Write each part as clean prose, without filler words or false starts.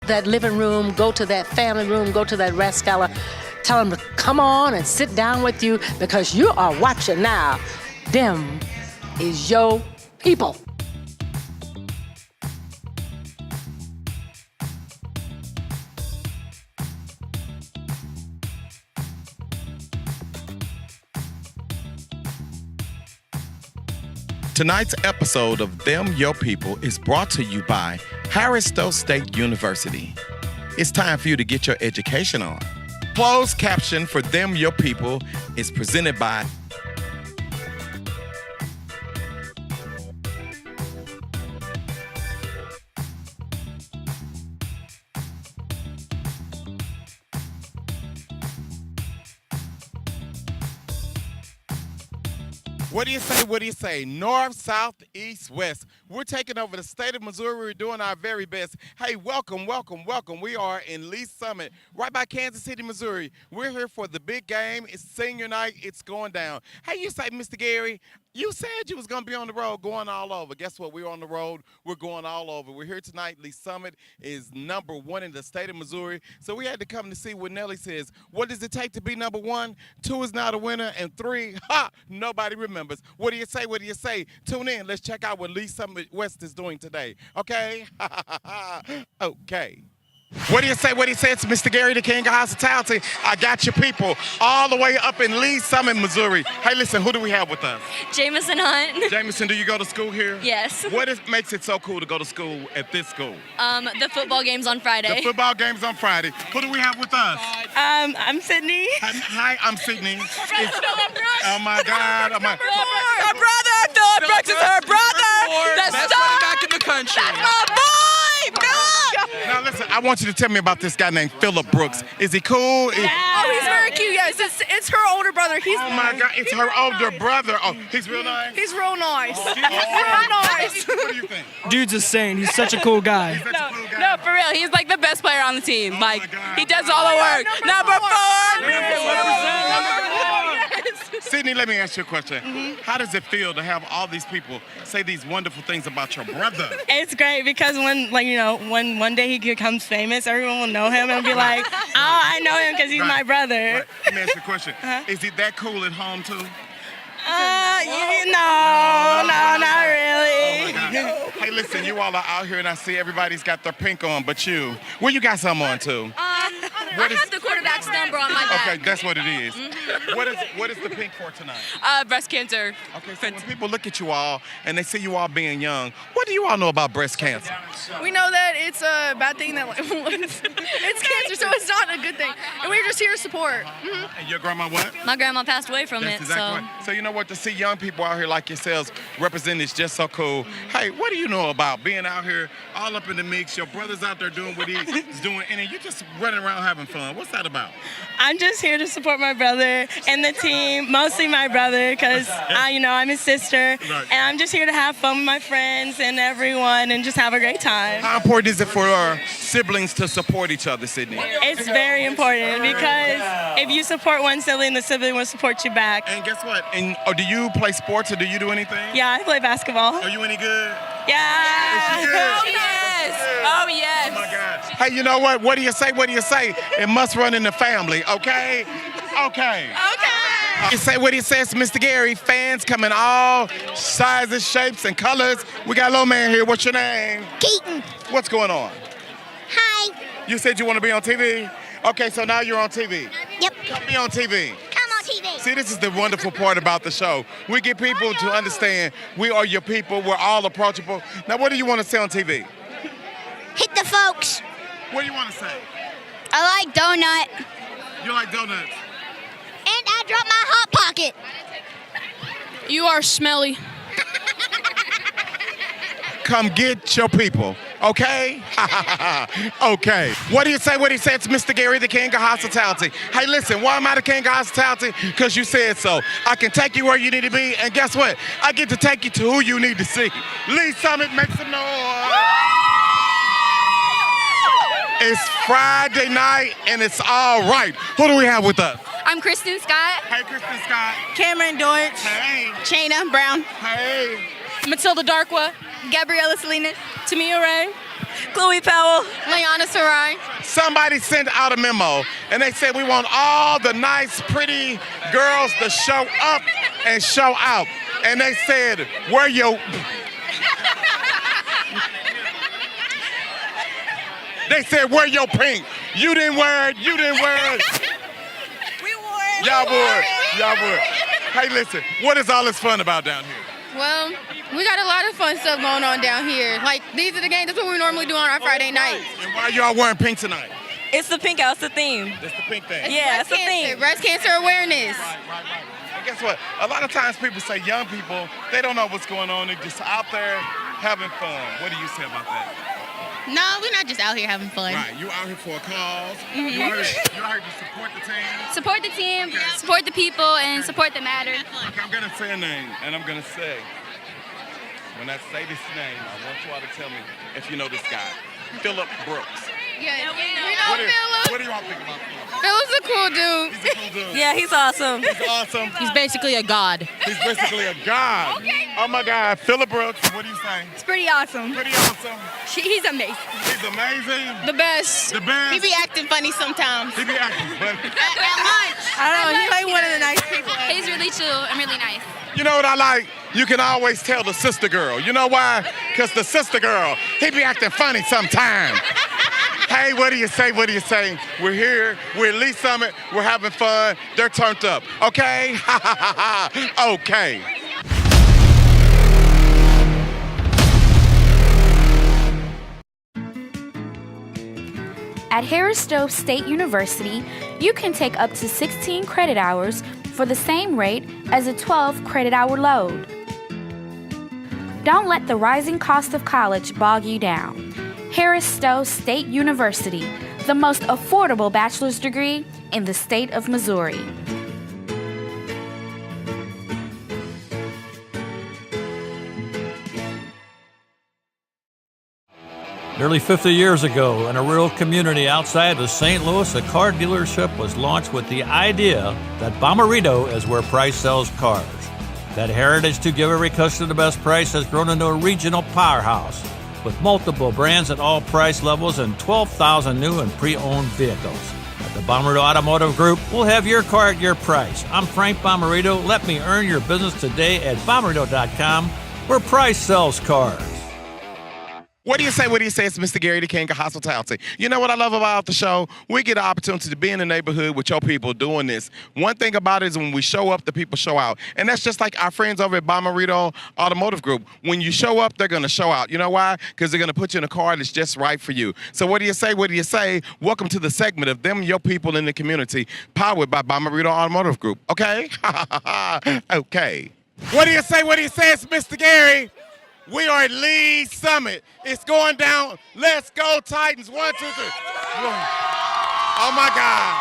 that living room, go to that family room, go to that Raskella. Tell them to come on and sit down with you because you are watching now. Them is your people. Tonight's episode of Them Your People is brought to you by Harris Stowe State University. It's time for you to get your education on. Closed caption for Them Your People is presented by What do you say? What do you say? North, south, east, west. We're taking over the state of Missouri. We're doing our very best. Hey, welcome, welcome, welcome. We are in Lee Summit, right by Kansas City, Missouri. We're here for the big game. It's senior night. It's going down. Hey, you say, Mr. Gary, you said you was going to be on the road going all over. Guess what? We're on the road. We're going all over. We're here tonight. Lee Summit is number one in the state of Missouri. So we had to come to see what Nelly says. What does it take to be number one? 2 is not a winner. And 3, nobody remembers. What do you say? What do you say? Tune in. Let's check out what Lee Summit West is doing today. Okay? Okay. What do you say? What do you say? It's Mr. Gary, the King of Hospitality. I got your people all the way up in Lee Summit, Missouri. Hey, listen, who do we have with us? Jameson Hunt. Jameson, do you go to school here? Yes. What makes it so cool to go to school at this school? The football game's on Friday. The football game's on Friday. Who do we have with us? I'm Sydney. Hi, I'm Sydney. Oh my God. Her brother, Phillip Brooks is her brother. Best running back in the country. That's my boy. God. Now listen, I want you to tell me about this guy named Phillip Brooks. Is he cool? Oh, he's very cute. Yes, it's her older brother. Oh my God, it's her older brother. Oh, he's real nice? He's real nice. Real nice. What do you think? Dude's a saint. He's such a cool guy. He's such a cool guy. No, for real. He's like the best player on the team. Oh Like, my God. he does all the work. Number 4. Sydney, let me ask you a question. How does it feel to have all these people say these wonderful things about your brother? It's great because when one day he becomes famous, everyone will know him and be like, oh, I know him because he's my brother. Right. Let me ask you a question. Is he that cool at home too? No, not really. Oh my God. Hey, listen, you all are out here and I see everybody's got their pink on, but you. Well, you got some on too. I have the quarterback's number on my back. Okay, that's what it is. What is the pink for tonight? Breast cancer. Okay, so when people look at you all and they see you all being young, what do you all know about breast cancer? We know that it's a bad thing that it's cancer, so it's not a good thing. And we're just here to support. And your grandma what? My grandma passed away from That's it, exactly right. So you know what? To see young people out here like yourselves represented is just so cool. Hey, what do you know about being out here all up in the mix? Your brother's out there doing what he's doing, and then you just running around having fun. What's that about? I'm just here to support my brother and the team, mostly my brother because, I'm his sister. Right. And I'm just here to have fun with my friends and everyone and just have a great time. How important is it for our siblings to support each other, Sydney? It's very important because if you support one sibling, the sibling will support you back. And guess what? Do you play sports or do you do anything? Yeah, I play basketball. Are you any good? Yeah. Is she good? Oh, yes. Oh, yes. Oh my God. Hey, you know what? What do you say? What do you say? It must run in the family, okay? Okay. You say what he says, Mr. Gary. Fans come in all sizes, shapes, and colors. We got a little man here. What's your name? Keaton. What's going on? Hi. You said you want to be on TV? Okay, so now you're on TV. Yep. Come be on TV. Come on TV. See, this is the wonderful part about the show. We get people to understand we are your people. We're all approachable. Now, what do you want to say on TV? Hit the folks. What do you want to say? I like donut. You like donuts? And I dropped my hot pocket. You are smelly. Come get your people, okay? Okay. What do you say? What do you say? It's Mr. Gary, the King of Hospitality. Hey, listen, why am I the King of Hospitality? Because you said so. I can take you where you need to be, and guess what? I get to take you to who you need to see. Lee Summit, make some noise. It's Friday night, and it's all right. Who do we have with us? I'm Kristen Scott. Hey, Kristen Scott. Cameron Deutsch. Hey. Shayna Brown. Hey. Matilda Darkwa. Gabriella Salinas. Tamia Ray. Chloe Powell. Liana Sarai. Somebody sent out a memo, and they said we want all the nice, pretty girls to show up and show out. And they said, where your... They said, where your pink? You didn't wear it. You didn't wear it. We wore it. Y'all wore it. Y'all wore it. Hey, listen, what is all this fun about down here? Well, we got a lot of fun stuff going on down here. Like, these are the games. That's what we normally do on our Friday nights. And why y'all wearing pink tonight? It's the pink house, the theme. That's the pink thing. Yeah, it's the theme. Breast cancer awareness. Right. And guess what? A lot of times people say young people, they don't know what's going on. They're just out there having fun. What do you say about that? No, we're not just out here having fun. Right, you out here for a cause. You out here to support the team. Support the team, support the people, and support the matter. Okay, I'm gonna say a name, and I'm gonna say, when I say this name, I want you all to tell me if you know this guy, Phillip Brooks. Yeah, we know Phillip. What do y'all think about Phillip? Phillip's a cool dude. He's a cool dude. Yeah, he's awesome. He's awesome. He's basically a god. He's basically a god. Okay. Oh my God, Phillip Brooks. What do you say? It's pretty awesome. Pretty awesome. He's amazing. He's amazing. The best. The best. He be acting funny sometimes. He be acting, but At lunch. I don't know. He's like one of the nice people. He's really chill and really nice. you know what I like? You can always tell the sister girl. You know why? Because the sister girl, he be acting funny sometimes. Hey, what do you say? What do you say? We're here. We're at Lee Summit. We're having fun. They're turned up. Okay? Okay. At Harris Stowe State University, you can take up to 16 credit hours for the same rate as a 12 credit hour load. Don't let the rising cost of college bog you down. Harris Stowe State University, the most affordable bachelor's degree in the state of Missouri. Nearly 50 years ago, in a rural community outside of St. Louis, a car dealership was launched with the idea that Bommarito is where price sells cars. That heritage to give every customer the best price has grown into a regional powerhouse with multiple brands at all price levels and 12,000 new and pre-owned vehicles. At the Bommarito Automotive Group, we'll have your car at your price. I'm Frank Bommarito. Let me earn your business today at Bommarito.com, where price sells cars. What do you say? What do you say? It's Mr. Gary, the King of Hospitality. You know what I love about the show? We get an opportunity to be in the neighborhood with your people doing this. One thing about it is when we show up, the people show out. And that's just like our friends over at Bommarito Automotive Group. When you show up, they're going to show out. You know why? Because they're going to put you in a car that's just right for you. So what do you say? What do you say? Welcome to the segment of them, your people in the community, powered by Bommarito Automotive Group. Okay? Okay. What do you say? What do you say? It's Mr. Gary. We are at Lee Summit. It's going down. Let's go, Titans. 1, 2, 3. Oh, my God.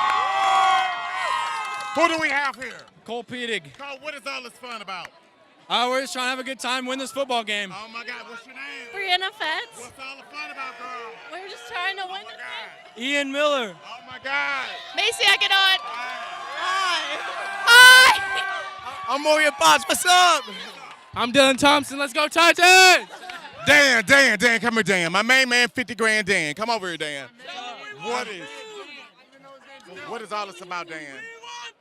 Who do we have here? Cole Pedig. Cole, what is all this fun about? We're just trying to have a good time, win this football game. Oh, my God. What's your name? Brianna Fetz. What's all the fun about, girl? We're just trying to win Oh, my God. Ian Miller. Oh, my God. Macy Akinot. I'm Moria Potts. What's up? I'm Dylan Thompson. Let's go, Titans! Dan, come here, Dan. My main man, 50 grand, Dan. Come over here, Dan. What is all this about, Dan?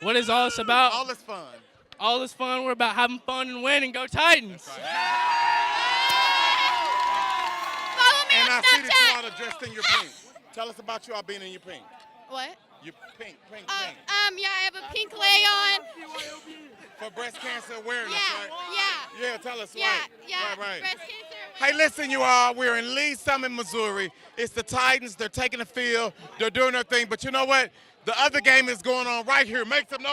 What is all this about? All this fun. All this fun. We're about having fun and winning. Go Titans! Follow me And on I see that Snapchat. you all are dressed in your pink. Tell us about you all being in your pink. What? Your pink. Yeah, I have a pink lei on. For breast cancer awareness, right? Yeah, tell us Yeah. Right. Breast cancer. Hey, listen, you all. We're in Lee Summit, Missouri. It's the Titans. They're taking the field. They're doing their thing. But you know what? The other game is going on right here. Make some noise.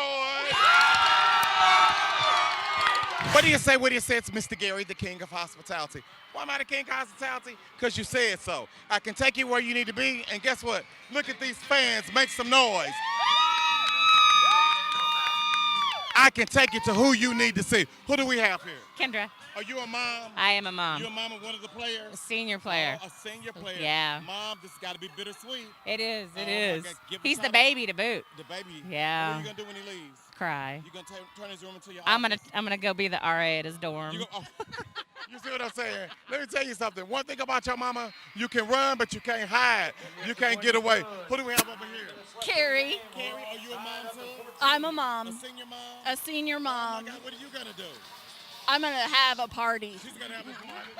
What do you say? What do you say? It's Mr. Gary, the King of Hospitality. Why am I the King of Hospitality? Because you said so. I can take you where you need to be. And guess what? Look at these fans. Make some noise. I can take you to who you need to see. Who do we have here? Kendra. Are you a mom? I am a mom. You a mom of one of the players? A senior player. Oh, a senior player. Yeah. Mom, this has got to be bittersweet. It is. Oh, It my is. God. Give He's us the all baby to boot. The baby. Yeah. What are you going to do when he leaves? Cry. You going to turn his room into your I'm office? gonna go be the RA at his dorm. You You see what I'm saying? Let me tell you something. One thing about your mama, you can run, but you can't hide. You can't get away. Who do we have over here? Carrie. Carrie, are you a mom too? I'm a mom. A senior mom? A senior Oh mom. my God, what are you gonna do? I'm gonna have a party. She's gonna have a party.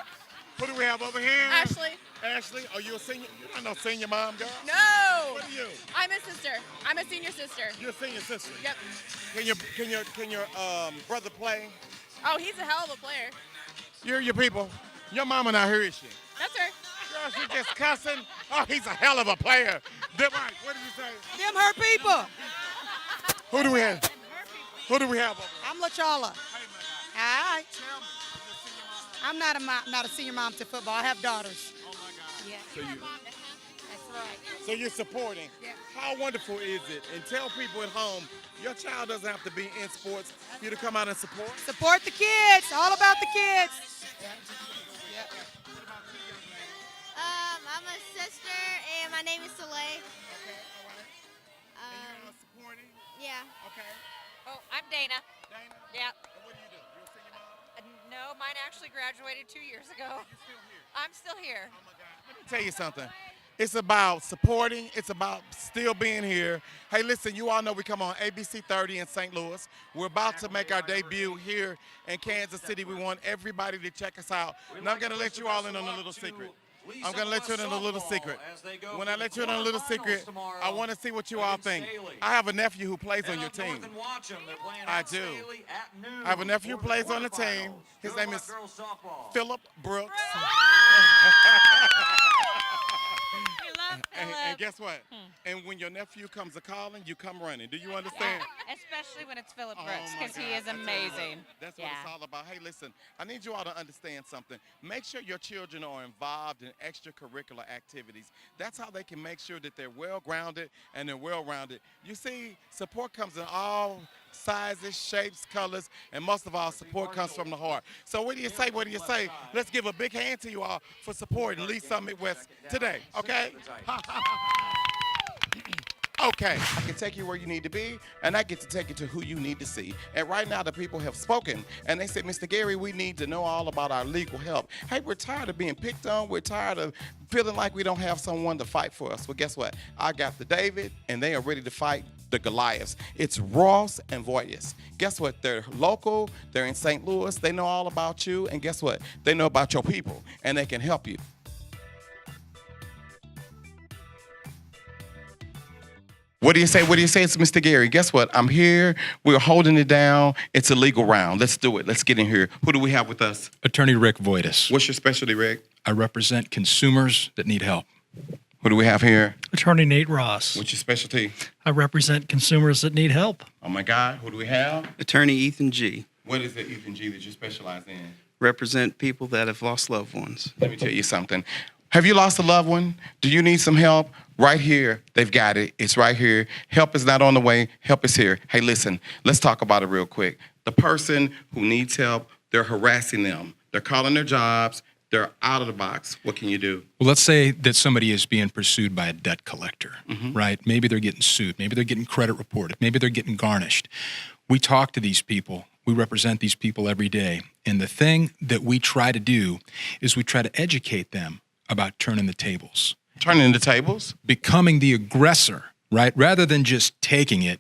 Who do we have over here? Ashley. Ashley, are you a senior? You're not no senior mom, girl. No. What are you? I'm a sister. I'm a senior sister. You're a senior sister. Yep. Can your brother play? Oh, he's a hell of a player. You're your people. Your mama not here, is she? That's her. Girl, she just cussing. Oh, he's a hell of a player. Right. What did you say? Them her people. Who do we have? Who do we have over? I'm LaCharla. Hey, my God. Hi. Tell me. You're a senior mom? I'm not a senior mom to football. I have daughters. Oh, my God. Yeah. That's right. So you're supporting. Yeah. How wonderful is it? And tell people at home, your child doesn't have to be in sports for you to come out and support. Support the kids. All about the kids. I'm a sister, and my name is Soleil. Okay, all right. And you're supporting? Yeah. Okay. Oh, I'm Dana. Dana? Yep. And what do you do? You're a senior mom? No, mine actually graduated 2 years ago. You're still here? I'm still here. Oh my God. Let me tell you something. It's about supporting. It's about still being here. Hey, listen, you all know we come on ABC 30 in St. Louis. We're about to make our debut here in Kansas City. We want everybody to check us out. And I'm going to let you all in on a little secret. I'm going to let you in on a little secret. When I let you in on a little secret, I want to see what you all think. I have a nephew who plays on your team. I do. I have a nephew who plays on the team. His name is Philip Brooks. And guess what? And when your nephew comes a calling, you come running. Do you understand? Especially when it's Philip Oh, Brooks, my because he God. is amazing. That's what it's all about. Hey, listen, I need you all to understand something. Make sure your children are involved in extracurricular activities. That's how they can make sure that they're well-grounded and they're well-rounded. You see, support comes in all sizes, shapes, colors, and most of all, support comes from the heart. So what do you say? What do you say? Let's give a big hand to you all for supporting Lee Summit West today, okay? Okay, I can take you where you need to be, and I get to take you to who you need to see. And right now, the people have spoken, and they said, Mr. Gary, we need to know all about our legal help. Hey, we're tired of being picked on. We're tired of feeling like we don't have someone to fight for us. Well, guess what? I got the David, and they are ready to fight the Goliaths. It's Ross and Voyes. Guess what? They're local. They're in St. Louis. They know all about you, and guess what? They know about your people, and they can help you. What do you say? What do you say? It's Mr. Gary. Guess what? I'm here. We're holding it down. It's a legal round. Let's do it. Let's get in here. Who do we have with us? Attorney Rick Voitis. What's your specialty, Rick? I represent consumers that need help. Who do we have here? Attorney Nate Ross. What's your specialty? I represent consumers that need help. Oh my God. Who do we have? Attorney Ethan G. What is it, Ethan G, that you specialize in? Represent people that have lost loved ones. Let me tell you something. Have you lost a loved one? Do you need some help? Right here, they've got it. It's right here. Help is not on the way. Help is here. Hey, listen, let's talk about it real quick. The person who needs help, they're harassing them. They're calling their jobs. They're out of the box. What can you do? Well, let's say that somebody is being pursued by a debt collector, right? Maybe they're getting sued. Maybe they're getting credit reported. Maybe they're getting garnished. We talk to these people. We represent these people every day. And the thing that we try to do is we try to educate them about turning the tables. Turning the tables? Becoming the aggressor, right? Rather than just taking it,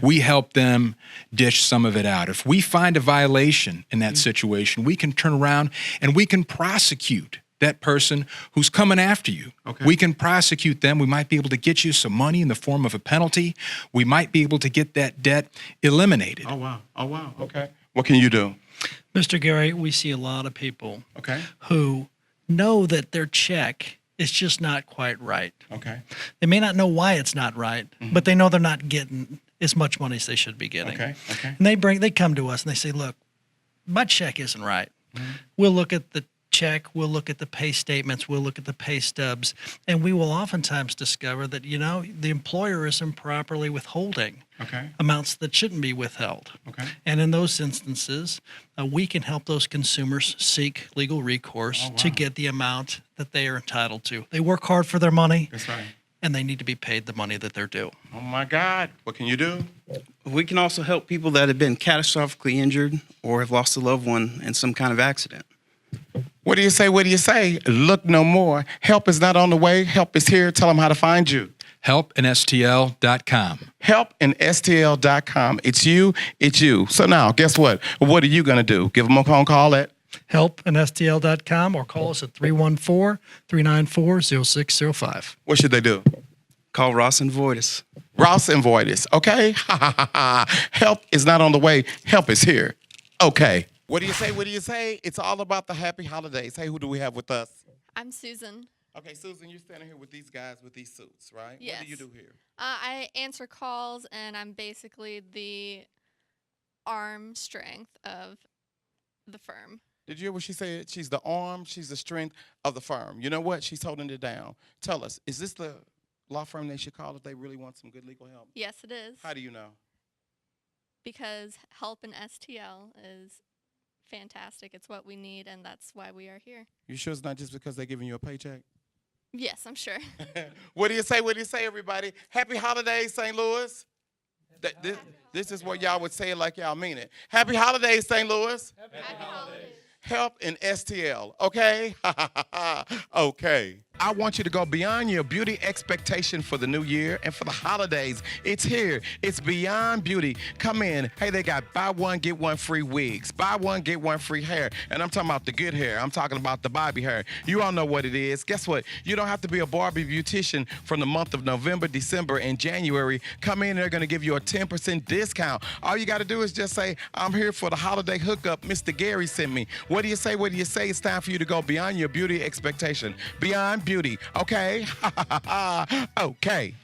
we help them dish some of it out. If we find a violation in that situation, we can turn around and we can prosecute that person who's coming after you. We can prosecute them. We might be able to get you some money in the form of a penalty. We might be able to get that debt eliminated. Oh, wow. Oh, wow. Okay. What can you do? Mr. Gary, we see a lot of people who know that their check is just not quite right. Okay. They may not know why it's not right, but they know they're not getting as much money as they should be getting. Okay. And they come to us and they say, look, my check isn't right. We'll look at the check, we'll look at the pay statements, we'll look at the pay stubs, and we will oftentimes discover that, the employer is improperly withholding amounts that shouldn't be withheld. And in those instances, we can help those consumers seek legal recourse to get the amount that they are entitled to. They work hard for their money. That's right. And they need to be paid the money that they're due. Oh, my God. What can you do? We can also help people that have been catastrophically injured or have lost a loved one in some kind of accident. What do you say? What do you say? Look no more. Help is not on the way. Help is here. Tell them how to find you. helpinstl.com. Helpinstl.com. It's you. It's you. So now, guess what? What are you going to do? Give them a phone call at? helpinstl.com or call us at 314-394-0605. What should they do? Call Ross and Voidis. Ross and Voidis, okay? Help is not on the way. Help is here. Okay. What do you say? What do you say? It's all about the happy holidays. Hey, who do we have with us? I'm Susan. Okay, Susan, you're standing here with these guys with these suits, right? Yes. What do you do here? I answer calls, and I'm basically the arm strength of the firm. Did you hear what she said? She's the arm, she's the strength of the firm. You know what? She's holding it down. Tell us, is this the law firm they should call if they really want some good legal help? Yes, it is. How do you know? Because help in STL is fantastic. It's what we need, and that's why we are here. You sure it's not just because they're giving you a paycheck? Yes, I'm sure. What do you say? What do you say, everybody? Happy holidays, St. Louis. This is what y'all would say it like y'all mean it. Happy holidays, St. Louis. Happy holidays. Help in STL, okay? Okay. I want you to go beyond your beauty expectation for the new year and for the holidays. It's here. It's Beyond Beauty. Come in. Hey, they got buy one, get one free wigs. Buy one, get one free hair. And I'm talking about the good hair. I'm talking about the Bobby hair. You all know what it is. Guess what? You don't have to be a Barbie beautician from the month of November, December, and January. Come in. They're going to give you a 10% discount. All you got to do is just say, I'm here for the holiday hookup Mr. Gary sent me. What do you say? What do you say? It's time for you to go beyond your beauty expectation. Beyond Beauty, okay? Okay.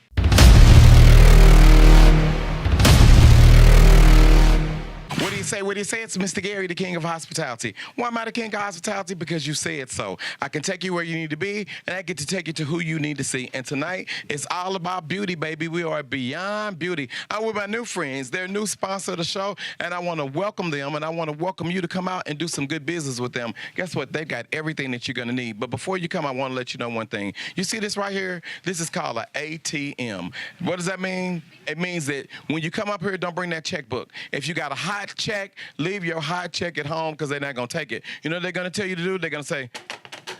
What do you say? What do you say? It's Mr. Gary, the king of hospitality. Why am I the king of hospitality? Because you said so. I can take you where you need to be, and I get to take you to who you need to see. And tonight, it's all about beauty, baby. We are Beyond Beauty. I'm with my new friends. They're a new sponsor of the show, and I want to welcome them, and I want to welcome you to come out and do some good business with them. Guess what? They've got everything that you're going to need. But before you come, I want to let you know one thing. You see this right here? This is called an ATM. What does that mean? It means that when you come up here, don't bring that checkbook. If you got a hot check, leave your hot check at home because they're not going to take it. You know what they're going to tell you to do? They're going to say,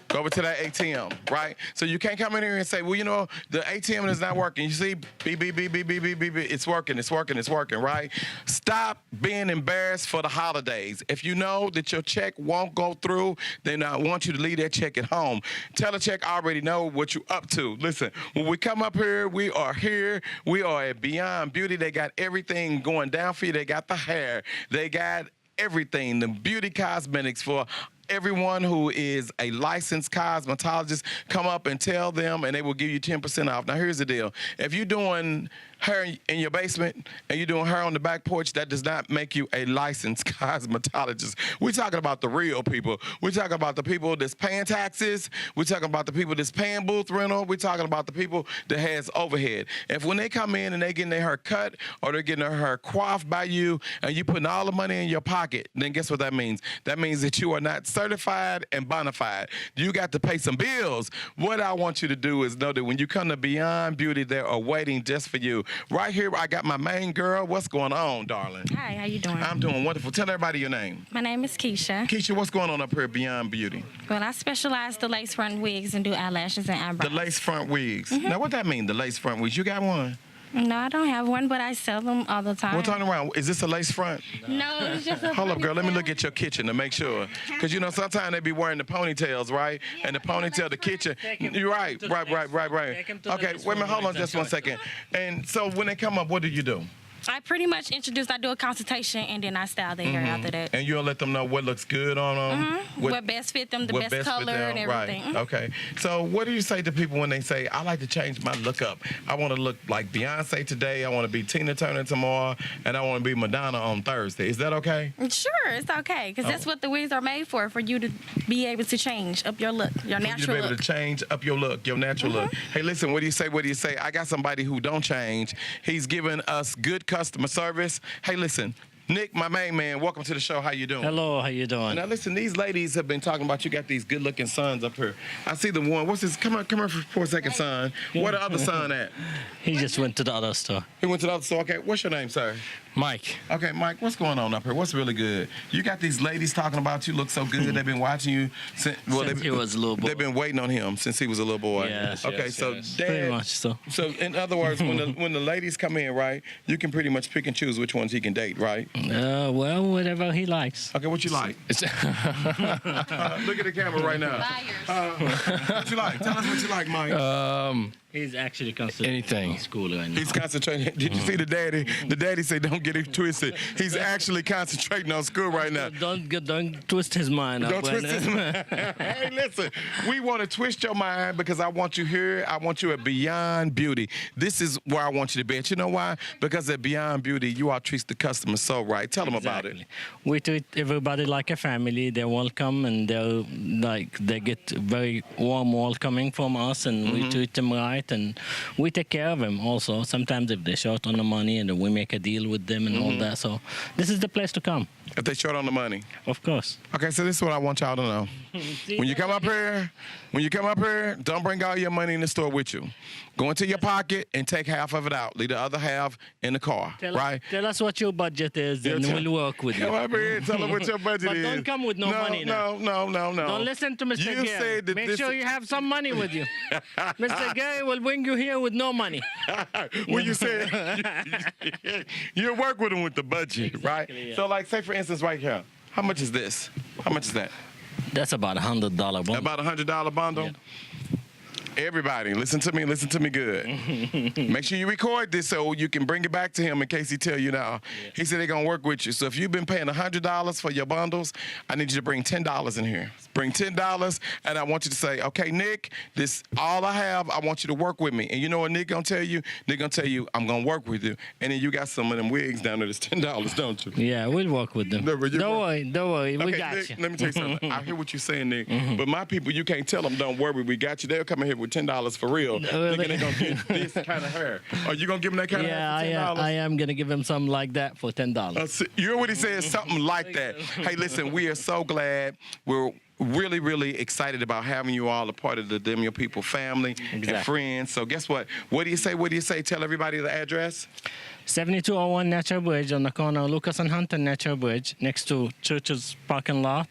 go over to that ATM, right? So you can't come in here and say, well, you know, the ATM is not working. You see, beep, beep, beep, beep, beep, beep, beep, beep. It's working, it's working, it's working, right? Stop being embarrassed for the holidays. If you know that your check won't go through, then I want you to leave that check at home. Tell the check I already know what you're up to. Listen, when we come up here. We are at Beyond Beauty. They got everything going down for you. They got the hair. They got everything, the beauty cosmetics for everyone who is a licensed cosmetologist. Come up and tell them, and they will give you 10% off. Now, here's the deal. If you're doing hair in your basement and you're doing hair on the back porch, that does not make you a licensed cosmetologist. We're talking about the real people. We're talking about the people that's paying taxes. We're talking about the people that's paying booth rental. We're talking about the people that has overhead. If when they come in and they getting their hair cut or they're getting their hair coiffed by you and you putting all the money in your pocket, then guess what that means? That means that you are not certified and bona fide. You got to pay some bills. What I want you to do is know that when you come to Beyond Beauty, they are waiting just for you. Right here, I got my main girl. What's going on, darling? Hi, how you doing? I'm doing wonderful. Tell everybody your name. My name is Keisha. Keisha, what's going on up here at Beyond Beauty? Well, I specialize the lace front wigs and do eyelashes and eyebrows. The lace front wigs. Mm-hmm. Now, what that mean, the lace front wigs? You got one? No, I don't have one, but I sell them all the time. Well, turn around. Is this a lace front? No, it's just a Hold up, girl. Let me look at your kitchen to make sure. Because, you know, sometimes they be wearing the ponytails, right? Yeah, and the ponytail, the kitchen. You're right. Right. Okay, wait a minute. Hold on just 1 second. And so when they come up, what do you do? I pretty much I do a consultation, and then I style their hair after that. And you'll let them know what looks good on them? What best fit them, the best color and everything. Right, okay. So what do you say to people when they say, I like to change my look up. I want to look like Beyonce today, I want to be Tina Turner tomorrow, and I want to be Madonna on Thursday. Is that okay? Sure, it's okay, because that's what the wigs are made for you to be able to change up your look, your natural look. You to be able to change up your look, your natural look. Hey, listen, what do you say? I got somebody who don't change. He's giving us good customer service. Hey, listen, Nick, my main man, welcome to the show. How you doing? Hello, how you doing? Now listen, these ladies have been talking about you got these good-looking sons up here. I see the one. What's this? Come here for a second, son. Where the other son at? He just went to the other store. He went to the other store. Okay, what's your name, sir? Mike. Okay, Mike, what's going on up here? What's really good? You got these ladies talking about you look so good. They've been watching you since he was a little boy. They've been waiting on him since he was a little boy. Yes, okay, yes, so yes. Dad, Pretty much so. So in other words, when the ladies come in, right, you can pretty much pick and choose which ones he can date, right? Well, whatever he likes. Okay, what you like? Look at the camera right now. What you like? Tell us what you like, Mike. He's actually concentrating on school right now. He's concentrating. Did you see the daddy? The daddy said, "Don't get it twisted." He's actually concentrating on school right now. Don't twist his mind up. Don't twist his mind. Hey, listen, we want to twist your mind because I want you here. I want you at Beyond Beauty. This is where I want you to be. And you know why? Because at Beyond Beauty, you all treat the customer so right. Tell them about it. We treat everybody like a family. They're welcome, and they get very warm welcoming from us, and we treat them right, and we take care of them also. Sometimes if they're short on the money, and we make a deal with them and all that. So this is the place to come. If they're short on the money. Of course. Okay, so this is what I want y'all to know. When you come up here, don't bring all your money in the store with you. Go into your pocket and take half of it out. Leave the other half in the car, right? Tell us what your budget is, and we'll work with you. Come up here and tell them what your budget but is. don't come with no money now. No. Don't listen to Mr. You Gary. said that Make sure you have some money with you. Mr. Gary will bring you here with no money. Well, you said you work with him with the budget, Exactly, right? yeah. So, like, say for instance, right here, how much is this? How much is that? That's about $100 bundle. About $100 bundle? Yeah. Everybody, listen to me good. Make sure you record this so you can bring it back to him in case he tell you now. Yeah. He said they're going to work with you. So if you've been paying $100 for your bundles, I need you to bring $10 in here. Bring $10, and I want you to say, okay, Nick, this all I have, I want you to work with me. And you know what Nick going to tell you? Nick going to tell you, I'm going to work with you. And then you got some of them wigs down there that's $10, don't you? Yeah, we'll work with them. Don't worry, we got Nick, you. Let me tell you something. I hear what you're saying, Nick. But my people, you can't tell them, don't worry, we got you. They'll come in here with $10 for real. Thinking they're going to get this kind of hair. Are you going to give them that kind of hair for $10? I am going to give him something like that for $10. You hear what he said? Something like that. Hey, listen, we are so glad. We're really, really excited about having you all a part of the Them Your People family and friends. So guess what? What do you say? Tell everybody the address. 7201 Natural Bridge on the corner of Lucas and Hunter Natural Bridge next to Church's parking lot.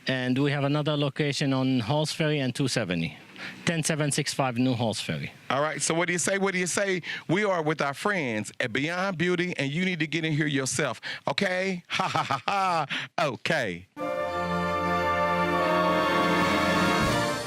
And we have another location on Halls Ferry and 270. 10765 New Halls Ferry. All right, so what do you say? We are with our friends at Beyond Beauty, and you need to get in here yourself, okay? Ha, ha, ha, ha, okay.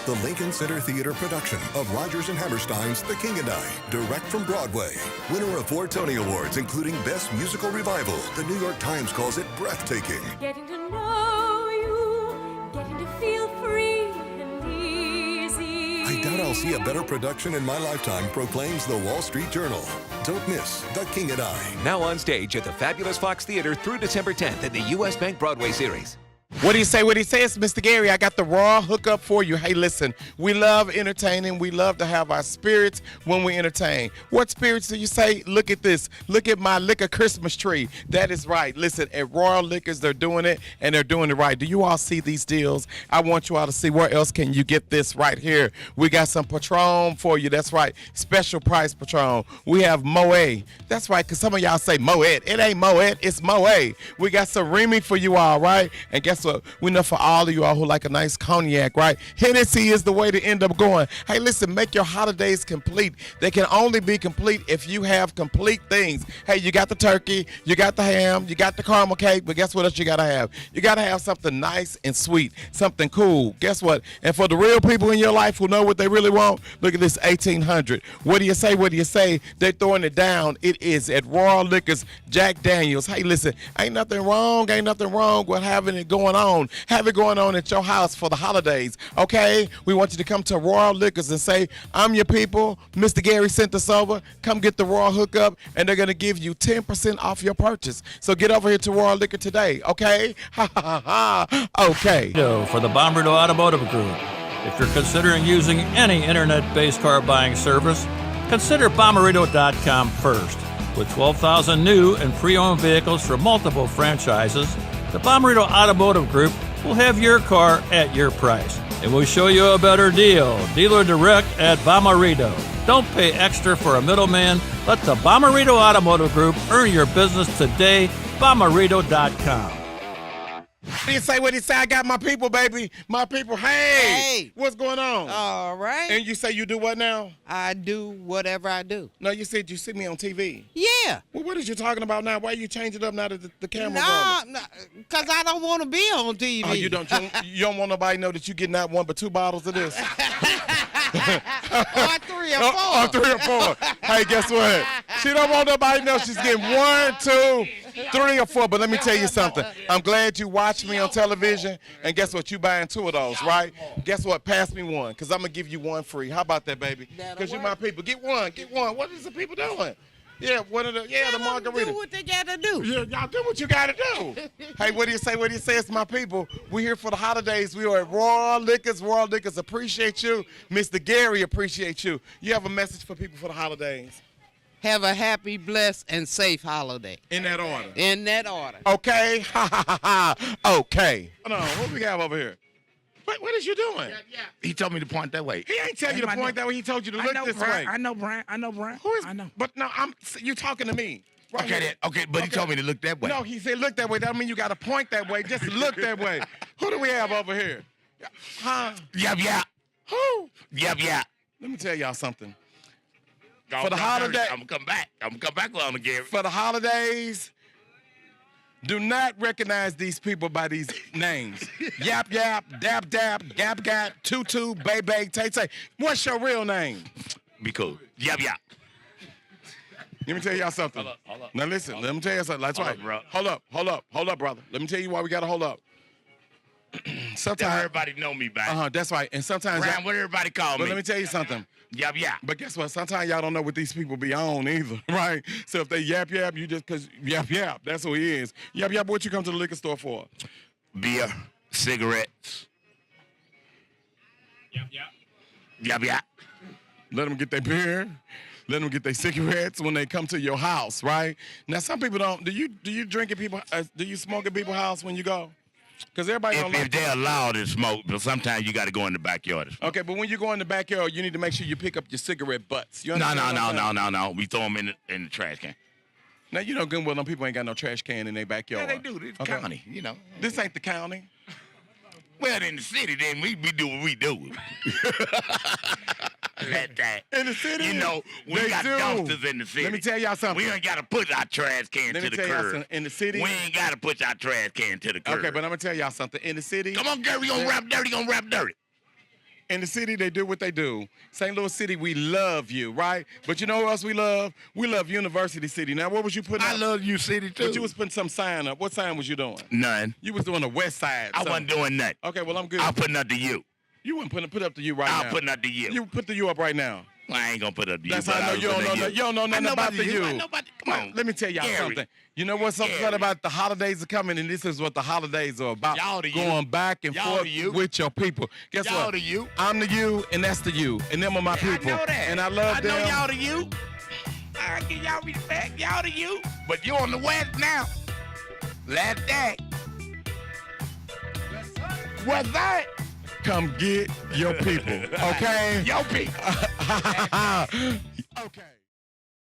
The Lincoln Center Theater production of Rodgers and Hammerstein's The King and I, direct from Broadway. Winner of 4 Tony Awards, including Best Musical Revival. The New York Times calls it breathtaking. Getting to know you, getting to feel free and easy. I doubt I'll see a better production in my lifetime, proclaims the Wall Street Journal. Don't miss The King and I. Now on stage at the Fabulous Fox Theater through December 10th in the U.S. Bank Broadway series. What do you say? It's Mr. Gary. I got the raw hookup for you. Hey, listen, we love entertaining. We love to have our spirits when we entertain. What spirits do you say? Look at this. Look at my liquor Christmas tree. That is right. Listen, at Royal Liquors, they're doing it, and they're doing it right. Do you all see these deals? I want you all to see where else can you get this right here. We got some Patron for you. That's right. Special price Patron. We have Moet. That's right, because some of y'all say Moet. It ain't Moet. It's Moet. We got some Remy for you all, right? And guess what? We know for all of you all who like a nice cognac, right? Hennessy is the way to end up going. Hey, listen, make your holidays complete. They can only be complete if you have complete things. Hey, you got the turkey, you got the ham, you got the caramel cake, but guess what else you got to have? You got to have something nice and sweet, something cool. Guess what? And for the real people in your life who know what they really want, look at this 1800. What do you say? They're throwing it down. It is at Royal Liquors, Jack Daniels. Hey, listen, ain't nothing wrong with having it going on. Have it going on at your house for the holidays, okay? We want you to come to Royal Liquors and say, I'm your people. Mr. Gary sent us over. Come get the Royal hookup, and they're going to give you 10% off your purchase. So get over here to Royal Liquor today, okay? Ha, ha, ha, ha. Okay. For the Bombarito Automotive Group. If you're considering using any internet-based car buying service, consider Bommarito.com first. With 12,000 new and pre-owned vehicles from multiple franchises, the Bomarito Automotive Group will have your car at your price. And we'll show you a better deal. Dealer direct at Bomarito. Don't pay extra for a middleman. Let the Bomarito Automotive Group earn your business today. Bomarito.com. What do you say? What do you say? I got my people, baby. My people. Hey. What's going on? All right. And you say you do what now? I do whatever I do. No, you said you see me on TV. Yeah. Well, what is you talking about now? Why are you changing it up now that the camera's on? No, because I don't want to be on TV. Oh, you don't want nobody to know that you getting not one but 2 bottles of this? Or 3 or 4. Or 3 or 4. Hey, guess what? She don't want nobody to know she's getting 1, 2, 3 or 4. But let me tell you something. I'm glad you watched me on television. And guess what? You buying 2 of those, right? Guess what? Pass me 1, because I'm going to give you 1 free. How about that, baby? Because you're my people. Get 1. Get 1. What is the people doing? Yeah, the margarita. Do what they got to do. Yeah, y'all do what you got to do. Hey, what do you say? What do you say? It's my people. We're here for the holidays. We are at Royal Liquors. Royal Liquors appreciate you. Mr. Gary appreciate you. You have a message for people for the holidays? Have a happy, blessed, and safe holiday. In that order. In that order. Okay? Ha, ha, ha, ha. Okay. Hold on. What we have over here? What is you doing? He told me to point that way. He ain't tell you to point that way. He told you to look this way. I know Brian. Who is? I know. But no, you talking to me. Right okay, here. But he told me to look that way. No, he said look that way. That don't mean you got to point that way. Just look that way. Who do we have over here? Huh? Yep. Who? Yep. Let me tell y'all something. For the holiday, I'm gonna come back. on again. For the holidays, do not recognize these people by these names. Yap, dap, gap, tutu, bay, tay. What's your real name? Be cool. Yep. Let me tell y'all something. Hold up. Now listen, let me tell you something. That's right. Hold up, brother. Let me tell you why we gotta hold up. Sometimes everybody know me back. That's right. And sometimes Brian, what everybody call me? But let me tell you something. Yep. But guess what? Sometimes y'all don't know what these people be on either, right? So if they yap, you just because yap, that's who he is. Yap, what you come to the liquor store for? Beer, cigarettes. Yep. Let them get their beer. Let them get their cigarettes when they come to your house, right? Now some people don't. Do you drink at people? Do you smoke at people's house when you go? Because everybody don't like if they're allowed to smoke, but sometimes you got to go in the backyard. Okay, but when you go in the backyard, you need to make sure you pick up your cigarette butts. You No. We throw them in the trash can. Now, you know good and well them people ain't got no trash can in their backyard. Yeah, they do. It's county, you know. This ain't the county. Well, in the city, then we do what we do. That. In the city, you know, we got dumpsters in the city. Let me tell y'all something. We ain't got to put our trash can to the curb. In the city, we ain't got to put our trash can to the curb. Okay, but I'm gonna tell y'all something. In the city, come on, Gary, we gonna rap dirty. In the city, they do what they do. St. Louis City, we love you, right? But you know what else we love? We love University City. Now, what was you putting up? I love you, City, too. But you was putting some sign up. What sign was you doing? None. You was doing the West Side. I wasn't doing nothing. Okay, well, I'm good. I'll put nothing to you. You wouldn't put up to you right now. I'll put nothing to you. You put the you up right now. Well, I ain't gonna put up to you. That's how I know you don't know nothing about the you. I know about the, come on. Let me tell y'all something. You know what's something about the holidays are coming, and this is what the holidays are about. Y'all the going back and forth with your people. Guess y'all what? The you. I'm the you, and that's the you, and them are my people. I know that. And I love them. I know y'all the you. I give y'all respect. Y'all the you. But you on the west now. Last day. What's that? Come get your people, okay? Your people. Okay.